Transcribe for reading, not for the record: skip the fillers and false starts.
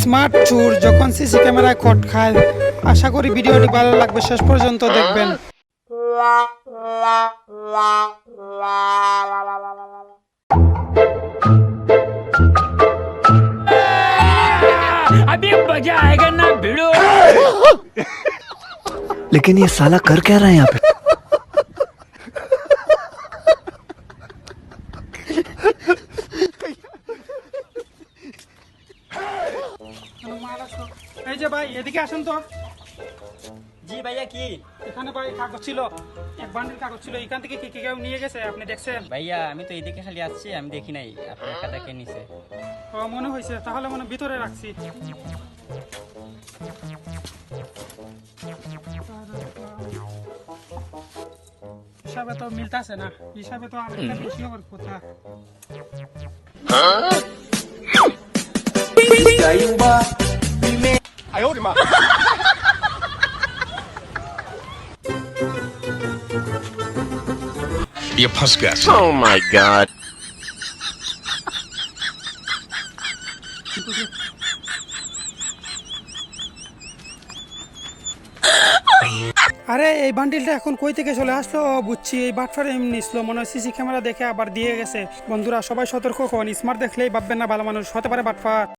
Smart চোর যখন CC ক্যামেরায় খট খায়। আশা করি ভিডিওটি ভালো লাগবে, শেষ পর্যন্ত দেখবেন। अभी मजा आएगा ना भिड़ो। लेकिन ये साला कर क्या रहा है यहाँ पे? এই যে ভাই, এদিকে আসুন তো। জি ভাইয়া কি? এখানে ভাই কাগজ ছিল, এক বান্ডিল কাগজ ছিল, এখান থেকে কি কেউ নিয়ে গেছে? আপনি দেখছেন? ভাইয়া আমি তো এইদিকে খালি আসছি, আমি দেখি নাই আপনার খাতা কে নিছে। ও মনে হয়েছে, তাহলে মনে ভিতরে রাখছি। হিসাবে তো মিলতাছে না, হিসাবে তো আরেকটা বেশি হওয়ার কথা। ये फंस गया। Oh my god. আরে এই বান্ডিলটা এখন কই থেকে চলে আসলো? বুঝছি, এই বাটফার এমনি নিছিল, মনে হয় সিসি ক্যামেরা দেখে আবার দিয়ে গেছে। বন্ধুরা সবাই সতর্ক হন, স্মার্ট দেখলেই ভাববেন না ভালো মানুষ, হতে পারে বাটফার।